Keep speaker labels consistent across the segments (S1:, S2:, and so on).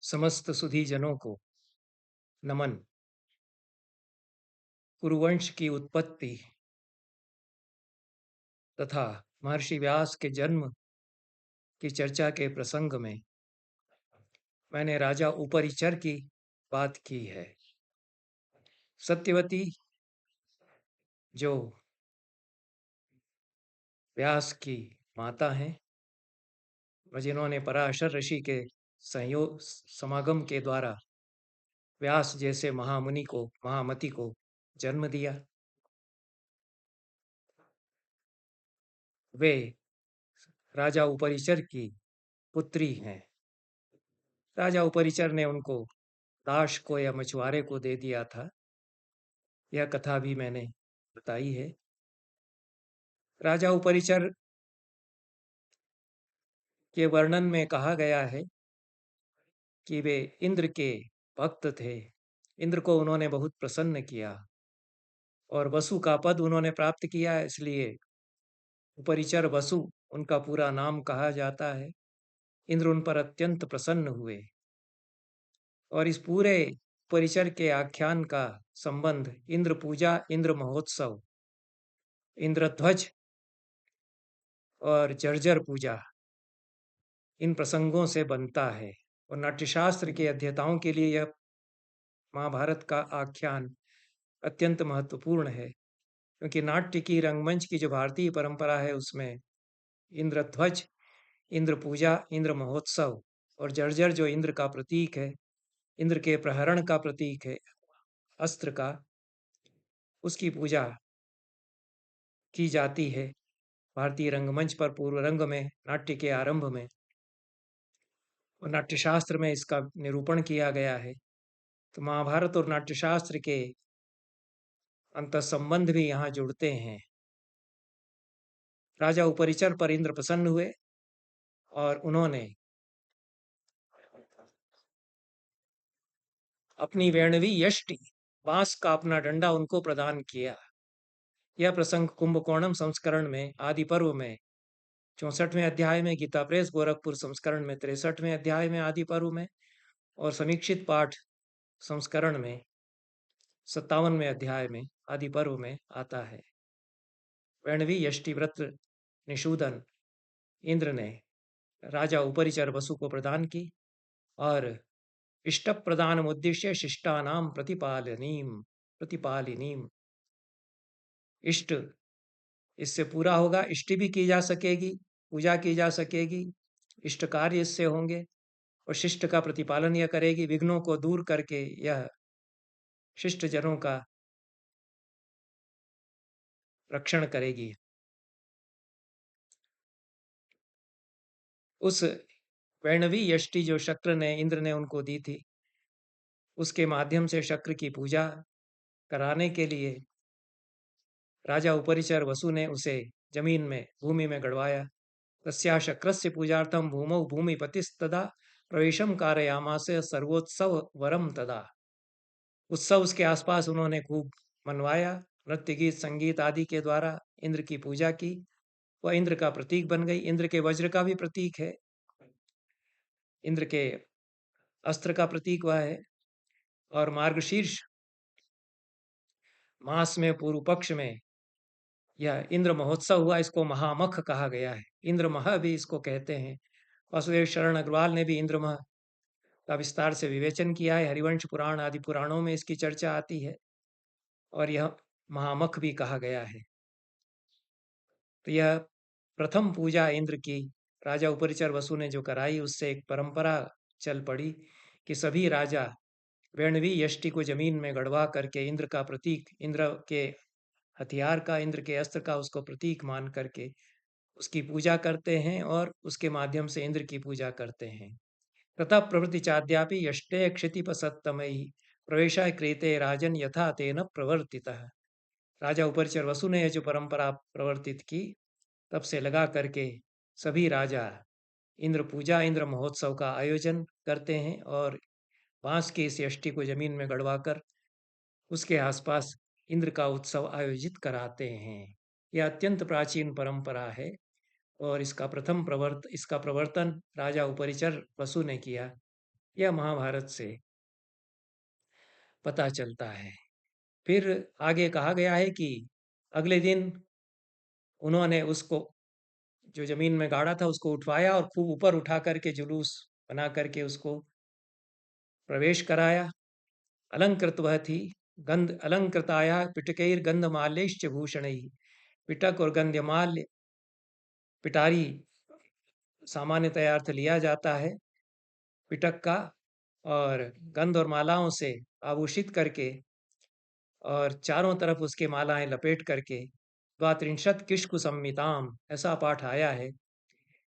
S1: समस्त सुधीजनों को नमन। कुरुवंश की उत्पत्ति तथा महर्षि व्यास के जन्म की चर्चा के प्रसंग में मैंने राजा उपरिचर की बात की है। सत्यवती जो व्यास की माता हैं और जिन्होंने पराशर ऋषि के संयोग समागम के द्वारा व्यास जैसे महामुनि को महामति को जन्म दिया, वे राजा उपरिचर की पुत्री हैं। राजा उपरिचर ने उनको दास को या मछुआरे को दे दिया था। यह कथा भी मैंने बताई है। राजा उपरिचर के वर्णन में कहा गया है कि वे इंद्र के भक्त थे। इंद्र को उन्होंने बहुत प्रसन्न किया और वसु का पद उन्होंने प्राप्त किया, इसलिए उपरिचर वसु उनका पूरा नाम कहा जाता है। इंद्र उन पर अत्यंत प्रसन्न हुए और इस पूरे परिचर के आख्यान का संबंध इंद्र पूजा, इंद्र महोत्सव, इंद्रध्वज और जर्जर पूजा इन प्रसंगों से बनता है। और नाट्यशास्त्र के अध्येताओं के लिए यह महाभारत का आख्यान अत्यंत महत्वपूर्ण है, क्योंकि नाट्य की रंगमंच की जो भारतीय परंपरा है उसमें इंद्रध्वज, इंद्र पूजा, इंद्र महोत्सव और जर्जर जो इंद्र का प्रतीक है, इंद्र के प्रहरण का प्रतीक है, अस्त्र का, उसकी पूजा की जाती है भारतीय रंगमंच पर पूर्व रंग में, नाट्य के आरंभ में। और नाट्यशास्त्र में इसका निरूपण किया गया है। तो महाभारत और नाट्यशास्त्र के अंतःसंबंध भी यहाँ जुड़ते हैं। राजा उपरिचर पर इंद्र प्रसन्न हुए और उन्होंने अपनी वेणवी यष्टि, बांस का अपना डंडा उनको प्रदान किया। यह प्रसंग कुंभकोणम संस्करण में, आदि पर्व में 64वें अध्याय में, गीता प्रेस गोरखपुर संस्करण में 63वें अध्याय में आदि पर्व में और समीक्षित पाठ संस्करण में 57वें अध्याय में आदि पर्व में आता है। वेणवी यष्टि व्रत निषूदन इंद्र ने राजा उपरिचर वसु को प्रदान की और इष्ट प्रदान उद्देश्य शिष्टानाम प्रतिपालिनीम, इष्ट इससे पूरा होगा, इष्टि भी की जा सकेगी, पूजा की जा सकेगी, इष्ट कार्य इससे होंगे और शिष्ट का प्रतिपालन यह करेगी, विघ्नों को दूर करके यह शिष्ट जनों का रक्षण करेगी। उस वैणवी यष्टि जो शक्र ने इंद्र ने उनको दी थी, उसके माध्यम से शक्र की पूजा कराने के लिए राजा उपरिचर वसु ने उसे जमीन में, भूमि में गड़वाया। तस्या शक्रस्य पूजार्थम भूमौ भूमिपतिस्तदा प्रवेशम कारयामास सर्वोत्सव वरम तदा। उत्सव उसके आसपास उन्होंने खूब मनवाया, नृत्य गीत संगीत आदि के द्वारा इंद्र की पूजा की। वह इंद्र का प्रतीक बन गई। इंद्र के वज्र का भी प्रतीक है, इंद्र के अस्त्र का प्रतीक वह है। और मार्गशीर्ष मास में पूर्व पक्ष में यह इंद्र महोत्सव हुआ, इसको महामख कहा गया है। इंद्रमह भी इसको कहते हैं। वासुदेव शरण अग्रवाल ने भी इंद्रमह का विस्तार से विवेचन किया है। हरिवंश पुराण आदि पुराणों में इसकी चर्चा आती है और यह महामख भी कहा गया है। तो यह प्रथम पूजा इंद्र की राजा उपरिचर वसु ने जो कराई, उससे एक परंपरा चल पड़ी कि सभी राजा वेणवी यष्टि को जमीन में गड़वा करके इंद्र का प्रतीक, इंद्र के हथियार का, इंद्र के अस्त्र का उसको प्रतीक मान करके उसकी पूजा करते हैं और उसके माध्यम से इंद्र की पूजा करते हैं। तथा प्रवृत्ति चाद्यापि यष्टे क्षितिपसत्तमयि प्रवेश क्रियते राजन यथा तेन प्रवर्तितः। राजा उपरिचर वसु ने जो परंपरा प्रवर्तित की, तब से लगा करके सभी राजा इंद्र पूजा, इंद्र महोत्सव का आयोजन करते हैं और बांस की इस यष्टि को जमीन में गड़वाकर उसके आसपास इंद्र का उत्सव आयोजित कराते हैं। यह अत्यंत प्राचीन परंपरा है और इसका प्रवर्तन राजा उपरिचर वसु ने किया। यह महाभारत से पता चलता है। फिर आगे कहा गया है कि अगले दिन उन्होंने उसको जो जमीन में गाड़ा था उसको उठवाया और खूब ऊपर उठा करके जुलूस बना करके उसको प्रवेश कराया। अलंकृत वह थी, गंध अलंकृताया पिटकैर गंधमाल्यश्च भूषणैः। पिटक और गंधमाल्य, पिटारी सामान्यतया अर्थ लिया जाता है पिटक का, और गंध और मालाओं से आभूषित करके और चारों तरफ उसके मालाएं लपेट करके द्वात्रिंशत् किष्कु संहिताम, ऐसा पाठ आया है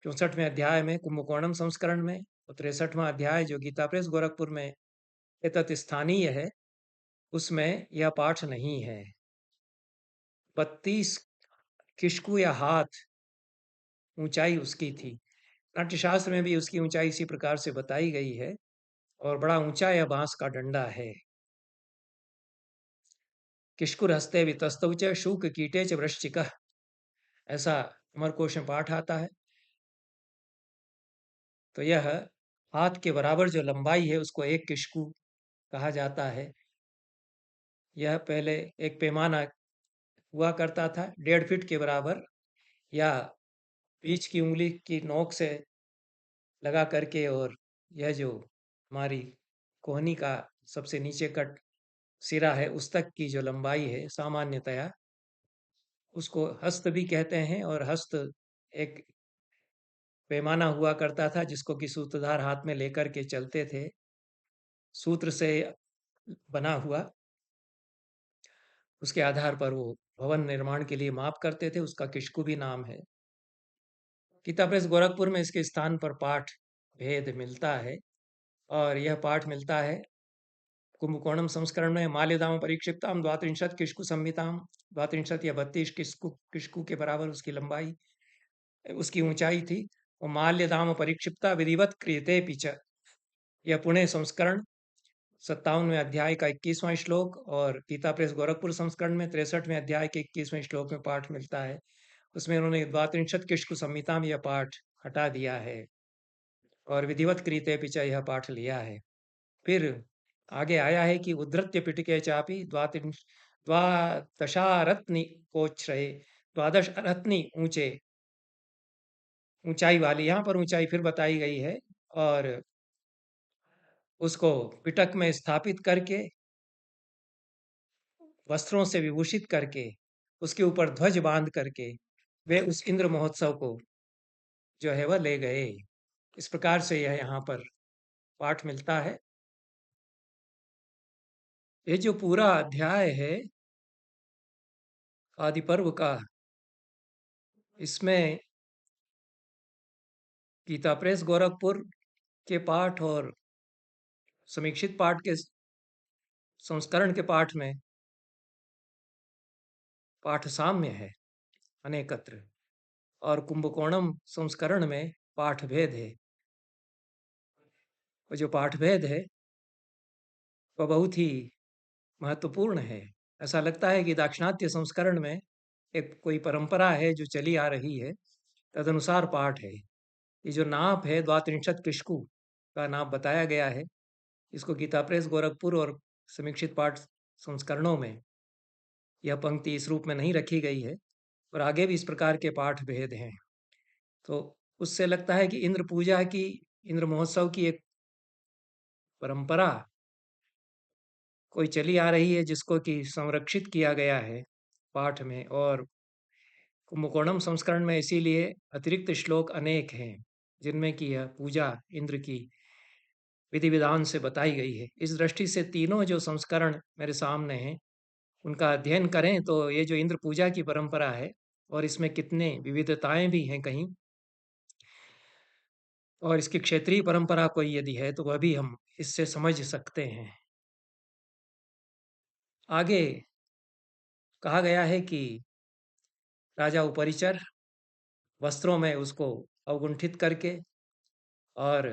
S1: 64वें अध्याय में कुंभकोणम संस्करण में, और 63वां अध्याय जो गीता प्रेस गोरखपुर में एतत् स्थानीय है उसमें यह पाठ नहीं है। 32 किष्कु या हाथ ऊंचाई उसकी थी। नाट्यशास्त्र में भी उसकी ऊंचाई इसी प्रकार से बताई गई है, और बड़ा ऊंचा यह बांस का डंडा है। किष्कुर हस्ते वितस्तौ च शूक कीटे च वृश्चिकः, ऐसा अमरकोश में पाठ आता है। तो यह हाथ के बराबर जो लंबाई है उसको एक किष्कु कहा जाता है। यह पहले एक पैमाना हुआ करता था 1.5 फीट के बराबर, या बीच की उंगली की नोक से लगा करके, और यह जो हमारी कोहनी का सबसे नीचे का सिरा है उस तक की जो लंबाई है सामान्यतया उसको हस्त भी कहते हैं। और हस्त एक पैमाना हुआ करता था जिसको कि सूत्रधार हाथ में लेकर के चलते थे, सूत्र से बना हुआ, उसके आधार पर वो भवन निर्माण के लिए माप करते थे, उसका किष्कु भी नाम है। गीता प्रेस गोरखपुर में इसके स्थान पर पाठ भेद मिलता है, और यह पाठ मिलता है कुंभकोणम संस्करण में माल्यदाम परिक्षिप्ताम द्वात्रिंशत् किष्कु संहिताम। द्वात्रिंशत् या 32 किष्कु किष्कु के बराबर उसकी लंबाई, उसकी ऊंचाई थी। और माल्यदाम परिक्षिप्ता विधिवत क्रियते पिच, यह पुणे संस्करण 57वें अध्याय का 21वां श्लोक, और गीता प्रेस गोरखपुर संस्करण में 63वें अध्याय के 21वें श्लोक में पाठ मिलता है। उसमें उन्होंने द्वात्रिंशत् किष्कु संहिता में यह पाठ हटा दिया है और विधिवत क्रियते पिच यह पाठ लिया है। फिर आगे आया है कि उद्धृत्य पिटके चापी द्वादशारत्नि कोच्छ्रये, 12 रत्नी ऊंचे, ऊंचाई वाली, यहाँ पर ऊंचाई फिर बताई गई है। और उसको पिटक में स्थापित करके वस्त्रों से विभूषित करके उसके ऊपर ध्वज बांध करके वे उस इंद्र महोत्सव को जो है वह ले गए। इस प्रकार से यह यहाँ पर पाठ मिलता है। ये जो पूरा अध्याय है आदि पर्व का, इसमें गीता प्रेस गोरखपुर के पाठ और समीक्षित पाठ के संस्करण के पाठ में पाठ साम्य है अनेकत्र, और कुंभकोणम संस्करण में पाठ भेद है। और जो पाठ भेद है वह बहुत ही महत्वपूर्ण है। ऐसा लगता है कि दाक्षिणात्य संस्करण में एक कोई परंपरा है जो चली आ रही है, तदनुसार पाठ है। ये जो नाप है द्वात्रिंशत् किष्कु का नाप बताया गया है, इसको गीता प्रेस गोरखपुर और समीक्षित पाठ संस्करणों में यह पंक्ति इस रूप में नहीं रखी गई है, और आगे भी इस प्रकार के पाठ भेद हैं। तो उससे लगता है कि इंद्र पूजा की, इंद्र महोत्सव की एक परंपरा कोई चली आ रही है जिसको कि संरक्षित किया गया है पाठ में। और कुंभकोणम संस्करण में इसीलिए अतिरिक्त श्लोक अनेक हैं जिनमें कि यह पूजा इंद्र की विधि विधान से बताई गई है। इस दृष्टि से तीनों जो संस्करण मेरे सामने हैं उनका अध्ययन करें तो ये जो इंद्र पूजा की परंपरा है और इसमें कितने विविधताएं भी हैं कहीं, और इसकी क्षेत्रीय परंपरा कोई यदि है तो वह भी हम इससे समझ सकते हैं। आगे कहा गया है कि राजा उपरिचर वस्त्रों में उसको अवगुंठित करके और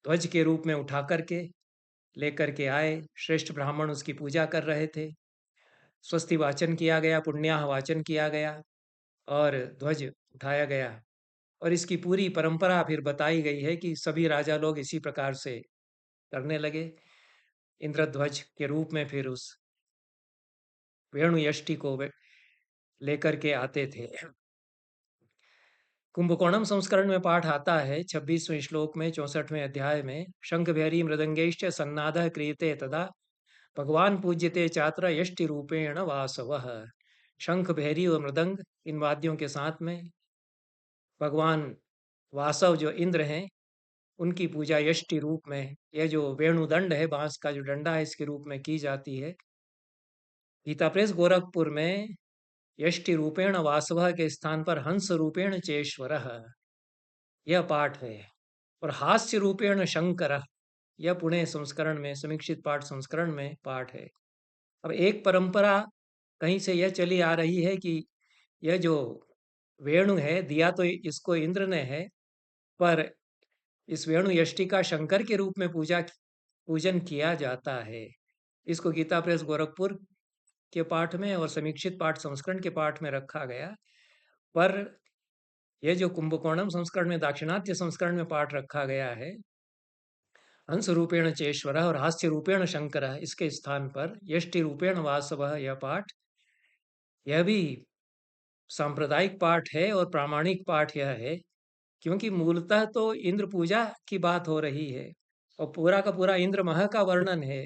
S1: ध्वज के रूप में उठा करके लेकर के आए। श्रेष्ठ ब्राह्मण उसकी पूजा कर रहे थे। स्वस्ति वाचन किया गया, पुण्याह वाचन किया गया और ध्वज उठाया गया। और इसकी पूरी परंपरा फिर बताई गई है कि सभी राजा लोग इसी प्रकार से करने लगे। इंद्रध्वज के रूप में फिर उस वेणु यष्टि को लेकर के आते थे। कुंभकोणम संस्करण में पाठ आता है 26वें श्लोक में 64वें अध्याय में, शंख भैरी मृदंगैश्च सन्नादः क्रियते तदा भगवान पूज्यते चात्र यष्टि रूपेण वासवः। शंख भैरी और मृदंग इन वाद्यों के साथ में भगवान वासव जो इंद्र हैं उनकी पूजा यष्टि रूप में, यह जो वेणुदंड है बांस का जो डंडा है इसके रूप में की जाती है। गीता प्रेस गोरखपुर में यष्टि रूपेण वासव के स्थान पर हंस रूपेण चेश्वर यह पाठ है। और हास्य रूपेण शंकर यह पुणे संस्करण में समीक्षित पाठ संस्करण में पाठ है। अब एक परंपरा कहीं से यह चली आ रही है कि यह जो वेणु है दिया तो इसको इंद्र ने है, पर इस वेणु यष्टि का शंकर के रूप में पूजन किया जाता है। इसको गीता प्रेस गोरखपुर के पाठ में और समीक्षित पाठ संस्करण के पाठ में रखा गया, पर यह जो कुंभकोणम संस्करण में दाक्षिणात्य संस्करण में पाठ रखा गया है हंस रूपेण चेश्वर और हास्य रूपेण शंकर, इसके स्थान पर यष्टि रूपेण वासव यह पाठ, यह भी सांप्रदायिक पाठ है और प्रामाणिक पाठ यह है, क्योंकि मूलतः तो इंद्र पूजा की बात हो रही है और पूरा का पूरा इंद्र मह का वर्णन है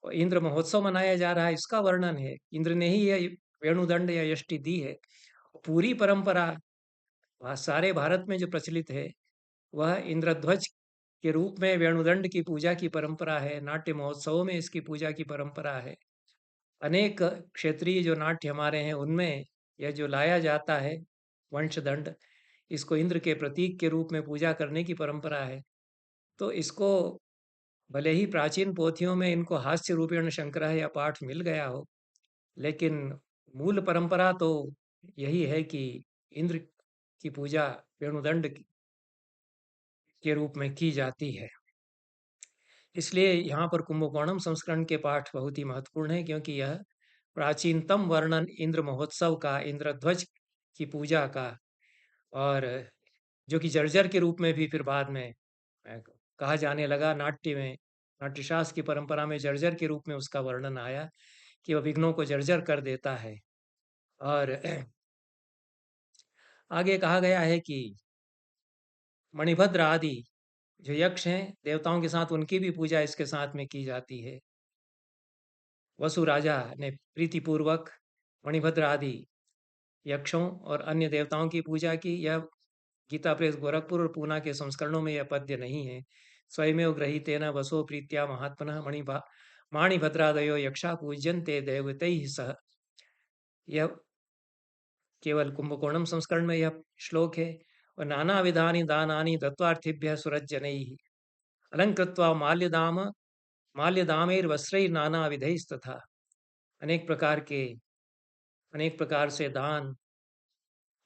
S1: और इंद्र महोत्सव मनाया जा रहा है इसका वर्णन है। इंद्र ने ही यह वेणुदंड या यष्टि दी है। पूरी परंपरा सारे भारत में जो प्रचलित है वह इंद्रध्वज के रूप में वेणुदंड की पूजा की परंपरा है। नाट्य महोत्सवों में इसकी पूजा की परंपरा है। अनेक क्षेत्रीय जो नाट्य हमारे हैं उनमें यह जो लाया जाता है वंशदंड, इसको इंद्र के प्रतीक के रूप में पूजा करने की परंपरा है। तो इसको भले ही प्राचीन पोथियों में इनको हास्य रूपेण शंकर या पाठ मिल गया हो, लेकिन मूल परंपरा तो यही है कि इंद्र की पूजा वेणुदंड के रूप में की जाती है। इसलिए यहाँ पर कुंभकोणम संस्करण के पाठ बहुत ही महत्वपूर्ण है, क्योंकि यह प्राचीनतम वर्णन इंद्र महोत्सव का, इंद्रध्वज की पूजा का, और जो कि जर्जर के रूप में भी फिर बाद में कहा जाने लगा। नाट्य में, नाट्यशास्त्र की परंपरा में जर्जर के रूप में उसका वर्णन आया कि वह विघ्नों को जर्जर कर देता है। और आगे कहा गया है कि मणिभद्र आदि जो यक्ष हैं देवताओं के साथ उनकी भी पूजा इसके साथ में की जाती है। वसु राजा ने प्रीतिपूर्वक मणिभद्र आदि यक्षों और अन्य देवताओं की पूजा की। यह गीता प्रेस गोरखपुर और पूना के संस्करणों में यह पद्य नहीं है। स्वयमेव गृहीतेन वसो प्रीत्या महात्मनः माणिभद्रादयो यक्षा पूज्यन्ते दैवतैः सह। यह केवल कुंभकोणम संस्करण में यह श्लोक है। और नाना विधानि दानानि दत्वार्थिभ्यः सुरज्जनैः अलंकृत्वा माल्यदामैर्वस्त्रैर्नाना विधैस्तथा। अनेक प्रकार के, अनेक प्रकार से दान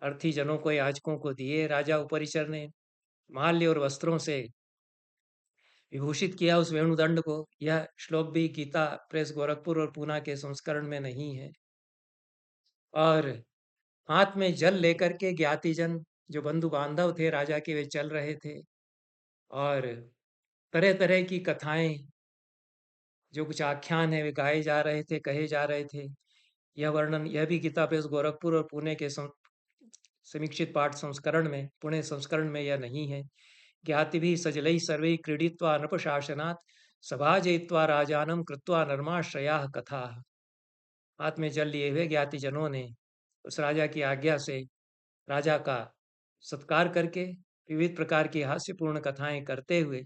S1: अर्थी जनों को, याचकों को दिए। राजा उपरिचर ने माल्य और वस्त्रों से विभूषित किया उस वेणुदंड को। यह श्लोक भी गीता प्रेस गोरखपुर और पूना के संस्करण में नहीं है। और हाथ में जल लेकर के ज्ञातिजन जो बंधु बांधव थे राजा के, वे चल रहे थे और तरह तरह की कथाएं, जो कुछ आख्यान है वे गाए जा रहे थे, कहे जा रहे थे। यह वर्णन, यह भी गीता प्रेस गोरखपुर और पुणे के समीक्षित पाठ संस्करण में, पुणे संस्करण में यह नहीं है। ज्ञातिभिः सजलैः सर्वैः क्रीडित्वा नृपशासनात् सभाजयित्वा राजानं कृत्वा नर्माश्रयाः कथाः। हाथ में जल लिए हुए ज्ञातिजनों ने उस राजा की आज्ञा से राजा का सत्कार करके विविध प्रकार की हास्यपूर्ण कथाएं करते हुए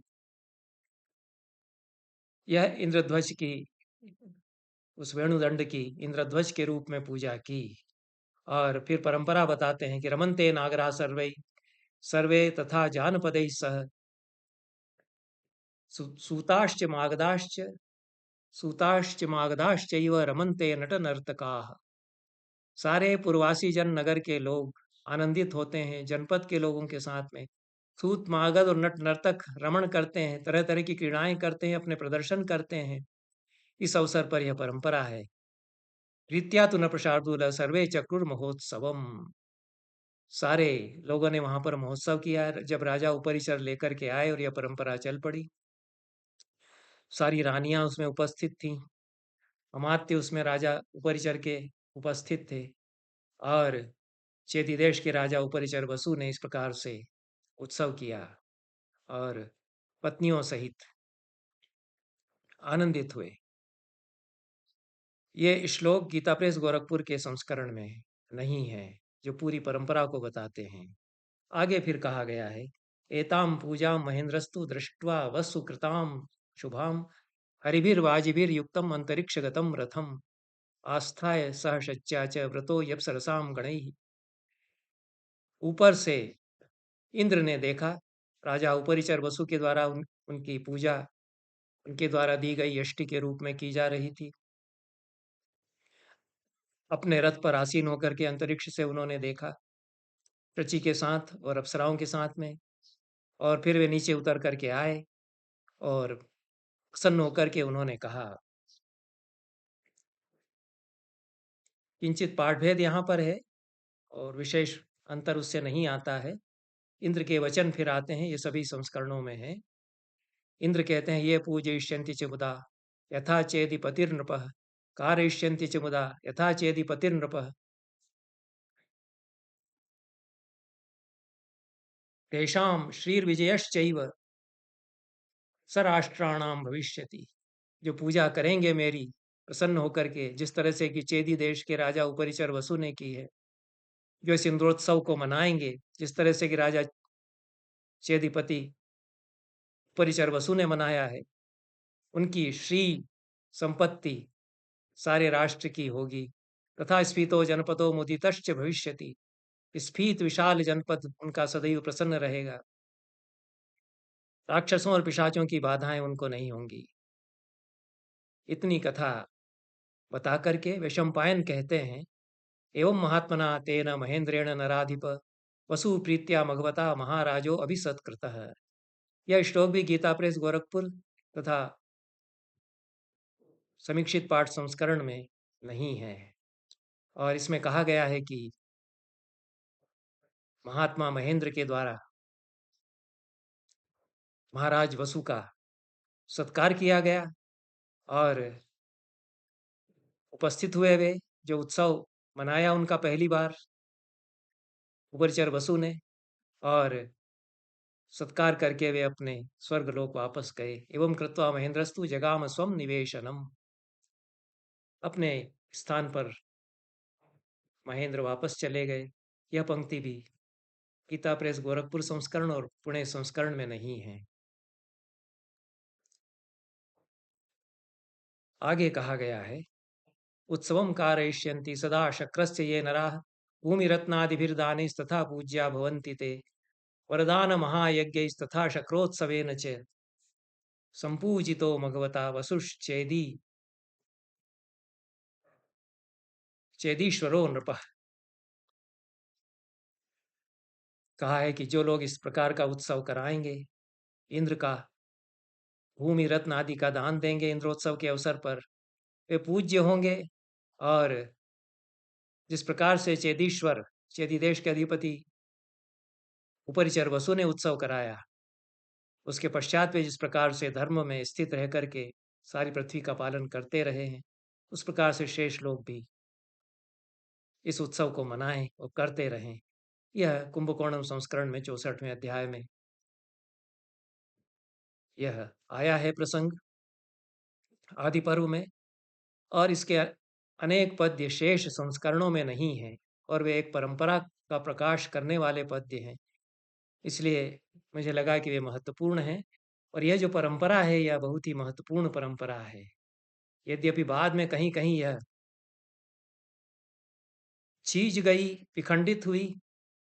S1: यह इंद्रध्वज की, उस वेणुदंड की इंद्रध्वज के रूप में पूजा की। और फिर परंपरा बताते हैं कि रमन्ते नागरा सर्वै सर्वे तथा जानपदैः सह सूताश्च मागधाश्च सूताश्च मागधाश्चैव रमन्ते नट नर्तकाः। सारे पूर्वासी जन, नगर के लोग आनंदित होते हैं जनपद के लोगों के साथ में। सूत मागध और नट नर्तक रमण करते हैं, तरह तरह की क्रीड़ाएं करते हैं, अपने प्रदर्शन करते हैं। इस अवसर पर यह परंपरा है। रीत्या तु न प्रशार्दूल सर्वे चक्रुर महोत्सवम। सारे लोगों ने वहां पर महोत्सव किया। जब राजा उपरिचर लेकर के आए और यह परंपरा चल पड़ी, सारी रानियां उसमें उपस्थित थीं, अमात्य उसमें राजा उपरिचर के उपस्थित थे, और चेदी देश के राजा उपरिचर वसु ने इस प्रकार से उत्सव किया और पत्नियों सहित आनंदित हुए। ये श्लोक गीता प्रेस गोरखपुर के संस्करण में नहीं है, जो पूरी परंपरा को बताते हैं। आगे फिर कहा गया है, एताम पूजा महेंद्रस्तु दृष्ट्वा वसु कृताम शुभाम हरिभिर्वाजिभिर्युक्तम अंतरिक्षगतम रथम आस्थाय सह शच्या च व्रतो यप्सरसाम गणैः। ऊपर से इंद्र ने देखा, राजा उपरिचर वसु के द्वारा उनकी पूजा उनके द्वारा दी गई यष्टि के रूप में की जा रही थी। अपने रथ पर आसीन होकर के अंतरिक्ष से उन्होंने देखा, प्रची के साथ और अप्सराओं के साथ में, और फिर वे नीचे उतर करके आए और प्रसन्न होकर के उन्होंने कहा। किंचित पाठभेद यहाँ पर है और विशेष अंतर उससे नहीं आता है। इंद्र के वचन फिर आते हैं, ये सभी संस्करणों में है। इंद्र कहते हैं, ये पूजयिष्यन्ति च मुदा यथा चेदि पतिर्नृपः कारयिष्यन्ति च मुदा यथा चेदि पतिर्नृपः तेषां श्रीर्विजयश्चैव स राष्ट्राणाम भविष्यति। जो पूजा करेंगे मेरी प्रसन्न होकर के, जिस तरह से कि चेदी देश के राजा उपरिचर वसु ने की है, जो इस इंद्रोत्सव को मनाएंगे जिस तरह से कि राजा चेदीपति उपरिचर वसु ने मनाया है, उनकी श्री संपत्ति सारे राष्ट्र की होगी। तथा स्फीतो जनपदो मुदितश्च भविष्यति, स्फीत विशाल जनपद उनका सदैव प्रसन्न रहेगा। राक्षसों और पिशाचों की बाधाएं उनको नहीं होंगी। इतनी कथा बता करके वैशंपायन कहते हैं, एवं महात्मना तेन महेंद्रेण नराधिप वसु प्रीत्या भगवता महाराजो अभिसत्कृतः। यह श्लोक भी गीता प्रेस गोरखपुर तथा समीक्षित पाठ संस्करण में नहीं है, और इसमें कहा गया है कि महात्मा महेंद्र के द्वारा महाराज वसु का सत्कार किया गया और उपस्थित हुए वे, जो उत्सव मनाया उनका पहली बार उपरिचर वसु ने, और सत्कार करके वे अपने स्वर्गलोक वापस गए। एवं कृत्वा महेंद्रस्तु जगाम स्वम निवेशनम, अपने स्थान पर महेंद्र वापस चले गए। यह पंक्ति भी गीता प्रेस गोरखपुर संस्करण और पुणे संस्करण में नहीं है। आगे कहा गया है, उत्सवं कारयिष्यन्ति सदा शक्रस्य ये नराः भूमिरत्नादिभिर्दानैस्तथा पूज्या भवन्ति ते वरदान महायज्ञैस्तथा शक्रोत्सवेन च संपूजितो भगवता वसुश्चेदी चेदीश्वरो नृपः। कहा है कि जो लोग इस प्रकार का उत्सव कराएंगे, इंद्र का भूमि रत्न आदि का दान देंगे इंद्रोत्सव के अवसर पर, वे पूज्य होंगे। और जिस प्रकार से चेदीश्वर, चेदी देश के अधिपति उपरिचर वसु ने उत्सव कराया, उसके पश्चात वे जिस प्रकार से धर्म में स्थित रह करके सारी पृथ्वी का पालन करते रहे हैं, उस प्रकार से शेष लोग भी इस उत्सव को मनाएं और करते रहें। यह कुंभकोणम संस्करण में 64वें अध्याय में यह आया है प्रसंग आदि पर्व में, और इसके अनेक पद्य शेष संस्करणों में नहीं हैं, और वे एक परंपरा का प्रकाश करने वाले पद्य हैं। इसलिए मुझे लगा कि वे महत्वपूर्ण हैं, और यह जो परंपरा है यह बहुत ही महत्वपूर्ण परंपरा है। यद्यपि बाद में कहीं कहीं यह छीज गई, विखंडित हुई,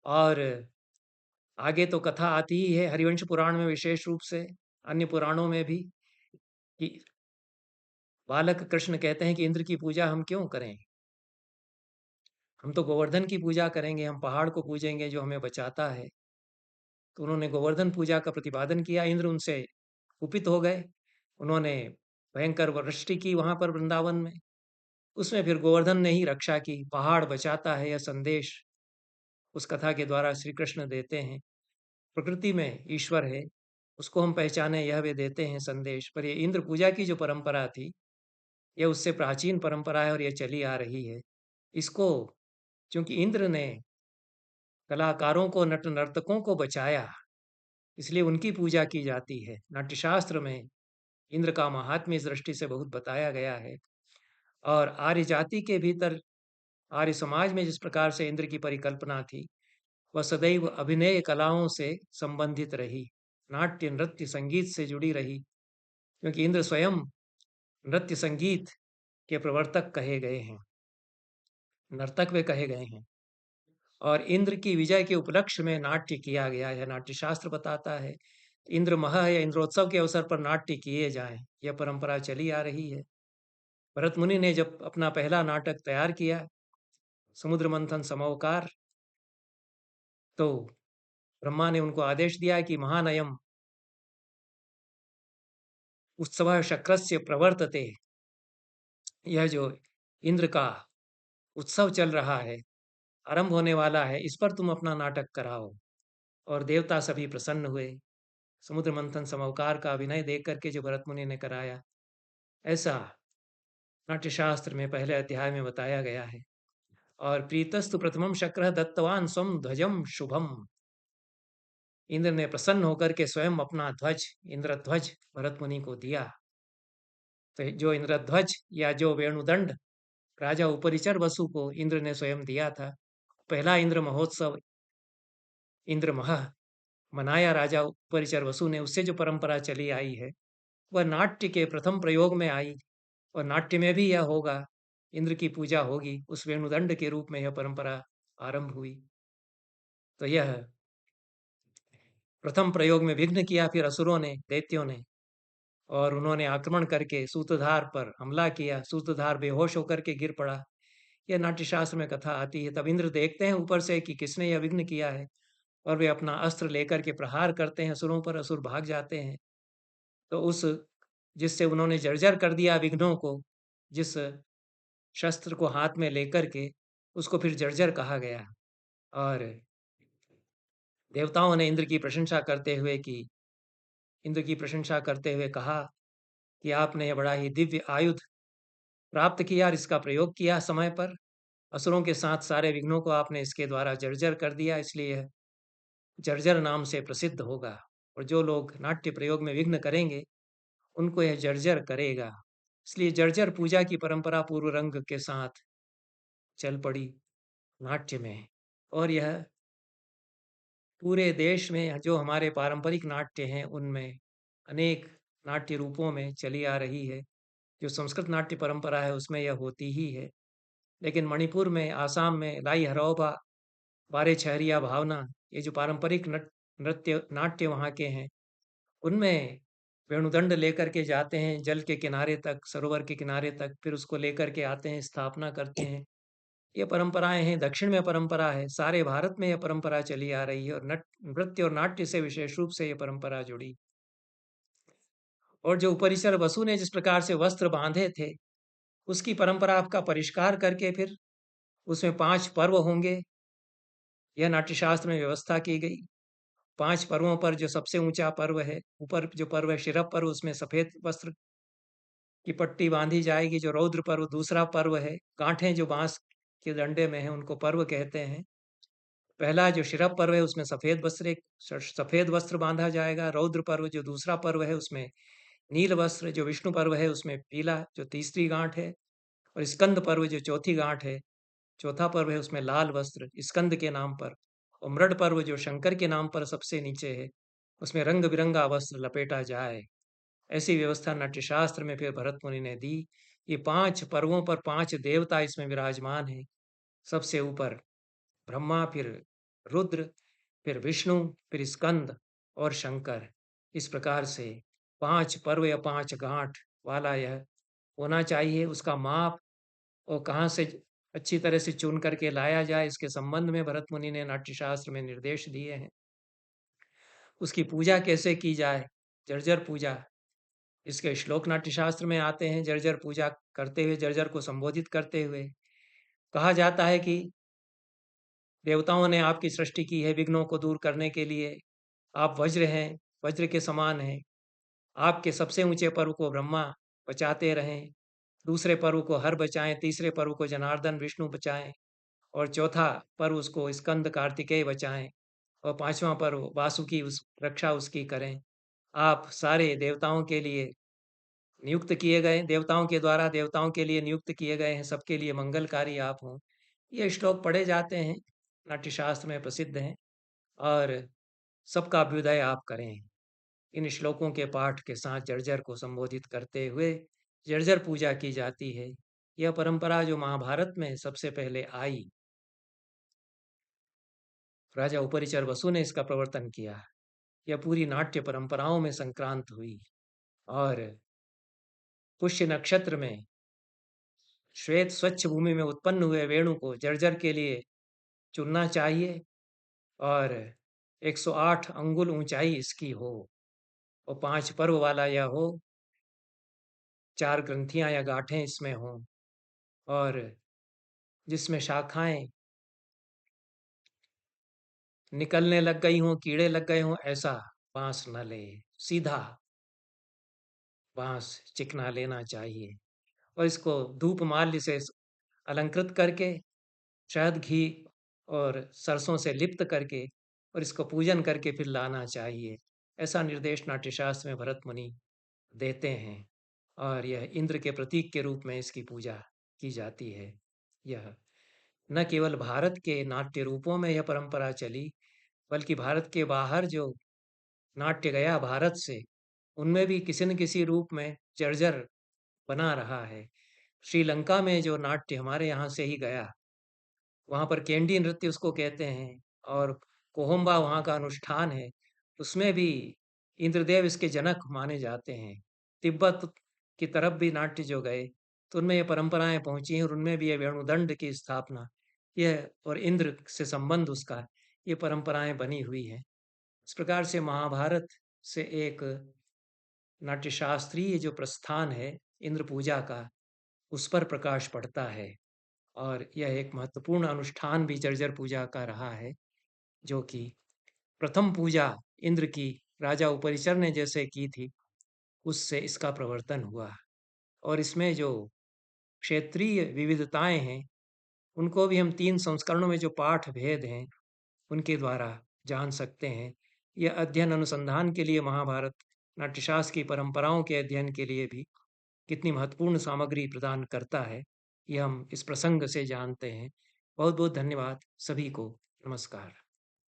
S1: और आगे तो कथा आती ही है हरिवंश पुराण में विशेष रूप से, अन्य पुराणों में भी, कि बालक कृष्ण कहते हैं कि इंद्र की पूजा हम क्यों करें, हम तो गोवर्धन की पूजा करेंगे, हम पहाड़ को पूजेंगे जो हमें बचाता है। तो उन्होंने गोवर्धन पूजा का प्रतिपादन किया। इंद्र उनसे कुपित हो गए, उन्होंने भयंकर वृष्टि की वहां पर वृंदावन में। उसमें फिर गोवर्धन ने ही रक्षा की, पहाड़ बचाता है यह संदेश उस कथा के द्वारा श्री कृष्ण देते हैं। प्रकृति में ईश्वर है, उसको हम पहचाने यह वे देते हैं संदेश। पर ये इंद्र पूजा की जो परंपरा थी, यह उससे प्राचीन परंपरा है और यह चली आ रही है। इसको चूंकि इंद्र ने कलाकारों को, नट नर्तकों को बचाया, इसलिए उनकी पूजा की जाती है। नाट्यशास्त्र में इंद्र का महात्म्य इस दृष्टि से बहुत बताया गया है। और आर्य जाति के भीतर, आर्य समाज में जिस प्रकार से इंद्र की परिकल्पना थी, वह सदैव अभिनय कलाओं से संबंधित रही, नाट्य नृत्य संगीत से जुड़ी रही, क्योंकि इंद्र स्वयं नृत्य संगीत के प्रवर्तक कहे गए हैं, नर्तक वे कहे गए हैं। और इंद्र की विजय के उपलक्ष्य में नाट्य किया गया है, नाट्य शास्त्र बताता है। इंद्र मह या इंद्रोत्सव के अवसर पर नाट्य किए जाएं, यह परंपरा चली आ रही है। भरत मुनि ने जब अपना पहला नाटक तैयार किया, समुद्र मंथन समवकार, तो ब्रह्मा ने उनको आदेश दिया कि महानयम उत्सव शक्रस्य प्रवर्तते, यह जो इंद्र का उत्सव चल रहा है, आरंभ होने वाला है, इस पर तुम अपना नाटक कराओ। और देवता सभी प्रसन्न हुए। समुद्र मंथन समवकार का अभिनय देख करके जो भरत मुनि ने कराया, ऐसा नाट्यशास्त्र में पहले अध्याय में बताया गया है। और प्रीतस्तु प्रथमम शक्र दत्तवान स्वम ध्वजम शुभम, इंद्र ने प्रसन्न होकर के स्वयं अपना ध्वज, इंद्रध्वज, भरत मुनि को दिया। तो जो इंद्रध्वज या जो वेणुदंड राजा उपरिचर वसु को इंद्र ने स्वयं दिया था, पहला इंद्र महोत्सव इंद्र मह मनाया राजा उपरिचर वसु ने, उससे जो परंपरा चली आई है, वह नाट्य के प्रथम प्रयोग में आई। और नाट्य में भी यह होगा, इंद्र की पूजा होगी, उस वेणुदंड के रूप में यह परंपरा आरंभ हुई। तो यह प्रथम प्रयोग में विघ्न किया फिर असुरों ने, दैत्यों ने, और उन्होंने आक्रमण करके सूतधार पर हमला किया। सूतधार बेहोश होकर के गिर पड़ा। यह नाट्यशास्त्र में कथा आती है। तब इंद्र देखते हैं ऊपर से कि किसने यह विघ्न किया है, और वे अपना अस्त्र लेकर के प्रहार करते हैं असुरों पर, असुर भाग जाते हैं। तो उस जिससे उन्होंने जर्जर कर दिया विघ्नों को, जिस शस्त्र को हाथ में लेकर के, उसको फिर जर्जर कहा गया। और देवताओं ने इंद्र की प्रशंसा करते हुए कहा कि आपने यह बड़ा ही दिव्य आयुध प्राप्त किया और इसका प्रयोग किया समय पर। असुरों के साथ सारे विघ्नों को आपने इसके द्वारा जर्जर कर दिया, इसलिए यह जर्जर नाम से प्रसिद्ध होगा। और जो लोग नाट्य प्रयोग में विघ्न करेंगे, उनको यह जर्जर करेगा। इसलिए जर्जर पूजा की परंपरा पूर्व रंग के साथ चल पड़ी नाट्य में। और यह पूरे देश में जो हमारे पारंपरिक नाट्य हैं, उनमें अनेक नाट्य रूपों में चली आ रही है। जो संस्कृत नाट्य परंपरा है, उसमें यह होती ही है। लेकिन मणिपुर में, आसाम में लाई हरौबा, बारे छहरिया भावना, ये जो पारंपरिक नृत्य नाट्य वहाँ के हैं, उनमें वेणुदंड लेकर के जाते हैं जल के किनारे तक, सरोवर के किनारे तक, फिर उसको लेकर के आते हैं, स्थापना करते हैं। ये परंपराएं हैं, दक्षिण में परंपरा है, सारे भारत में यह परंपरा चली आ रही है। और नृत्य और नाट्य से विशेष रूप से यह परंपरा जुड़ी। और जो उपरिचर वसु ने जिस प्रकार से वस्त्र बांधे थे, उसकी परंपरा का परिष्कार करके फिर उसमें 5 पर्व होंगे, यह नाट्यशास्त्र में व्यवस्था की गई। 5 पर्वों पर जो सबसे ऊंचा पर्व है, ऊपर जो पर्व है शिरप पर्व, उसमें सफेद वस्त्र की पट्टी बांधी जाएगी। जो रौद्र पर्व दूसरा पर्व है, गांठें जो बांस के डंडे में है, उनको पर्व कहते हैं। पहला जो शिरप पर्व है, उसमें सफेद वस्त्र बांधा जाएगा। रौद्र पर्व जो दूसरा पर्व है, उसमें नील वस्त्र। जो विष्णु पर्व है, उसमें पीला, जो तीसरी गांठ है। और स्कंद पर्व जो चौथी गांठ है, चौथा पर्व है, उसमें लाल वस्त्र स्कंद के नाम पर। और मृड पर्व जो शंकर के नाम पर सबसे नीचे है, उसमें रंग बिरंगा वस्त्र लपेटा जाए। ऐसी व्यवस्था नाट्यशास्त्र में फिर भरत मुनि ने दी। ये 5 पर्वों पर 5 देवता इसमें विराजमान हैं। सबसे ऊपर ब्रह्मा, फिर रुद्र, फिर विष्णु, फिर स्कंद और शंकर। इस प्रकार से 5 पर्व या 5 गांठ वाला यह होना चाहिए। उसका माप और कहाँ से अच्छी तरह से चुन करके लाया जाए, इसके संबंध में भरत मुनि ने नाट्यशास्त्र में निर्देश दिए हैं। उसकी पूजा कैसे की जाए, जर्जर पूजा, इसके श्लोक नाट्यशास्त्र में आते हैं। जर्जर पूजा करते हुए, जर्जर को संबोधित करते हुए कहा जाता है कि देवताओं ने आपकी सृष्टि की है विघ्नों को दूर करने के लिए। आप वज्र हैं, वज्र के समान हैं। आपके सबसे ऊँचे पर्व को ब्रह्मा बचाते रहें, दूसरे पर्व को हर बचाएँ, तीसरे पर्व को जनार्दन विष्णु बचाएँ और चौथा पर्व उसको स्कंद कार्तिकेय बचाएँ और पाँचवाँ पर्व वासुकी उस रक्षा उसकी करें। आप सारे देवताओं के लिए नियुक्त किए गए, देवताओं के द्वारा देवताओं के लिए नियुक्त किए गए हैं, सबके लिए मंगलकारी आप हों। ये श्लोक पढ़े जाते हैं, नाट्यशास्त्र में प्रसिद्ध हैं और सबका अभ्युदय आप करें। इन श्लोकों के पाठ के साथ जर्जर को संबोधित करते हुए जर्जर पूजा की जाती है। यह परंपरा जो महाभारत में सबसे पहले आई, राजा उपरिचर वसु ने इसका प्रवर्तन किया। यह पूरी नाट्य परंपराओं में संक्रांत हुई और पुष्य नक्षत्र में श्वेत स्वच्छ भूमि में उत्पन्न हुए वेणु को जर्जर के लिए चुनना चाहिए और 108 अंगुल ऊंचाई इसकी हो और 5 पर्व वाला यह हो, 4 ग्रंथियां या गांठें इसमें हों और जिसमें शाखाएं निकलने लग गई हों, कीड़े लग गए हों, ऐसा बांस न ले, सीधा बांस चिकना लेना चाहिए और इसको धूप माल्य से अलंकृत करके शहद घी और सरसों से लिप्त करके और इसको पूजन करके फिर लाना चाहिए। ऐसा निर्देश नाट्यशास्त्र में भरत मुनि देते हैं और यह इंद्र के प्रतीक के रूप में इसकी पूजा की जाती है। यह न केवल भारत के नाट्य रूपों में यह परंपरा चली, बल्कि भारत के बाहर जो नाट्य गया भारत से, उनमें भी किसी न किसी रूप में जर्जर बना रहा है। श्रीलंका में जो नाट्य हमारे यहाँ से ही गया, वहाँ पर केंडी नृत्य उसको कहते हैं और कोहम्बा वहाँ का अनुष्ठान है। उसमें भी इंद्रदेव इसके जनक माने जाते हैं। तिब्बत की तरफ भी नाट्य जो गए, तो उनमें ये परंपराएँ पहुँची हैं और उनमें भी ये वेणुदंड की स्थापना, यह और इंद्र से संबंध उसका, ये परंपराएँ बनी हुई हैं। इस प्रकार से महाभारत से एक नाट्यशास्त्रीय जो प्रस्थान है इंद्र पूजा का, उस पर प्रकाश पड़ता है और यह एक महत्वपूर्ण अनुष्ठान भी जर्जर पूजा का रहा है, जो कि प्रथम पूजा इंद्र की राजा उपरिचर ने जैसे की थी, उससे इसका प्रवर्तन हुआ और इसमें जो क्षेत्रीय विविधताएं हैं, उनको भी हम 3 संस्करणों में जो पाठ भेद हैं, उनके द्वारा जान सकते हैं। यह अध्ययन अनुसंधान के लिए महाभारत नाट्यशास्त्र की परंपराओं के अध्ययन के लिए भी कितनी महत्वपूर्ण सामग्री प्रदान करता है, ये हम इस प्रसंग से जानते हैं। बहुत बहुत धन्यवाद सभी को। नमस्कार।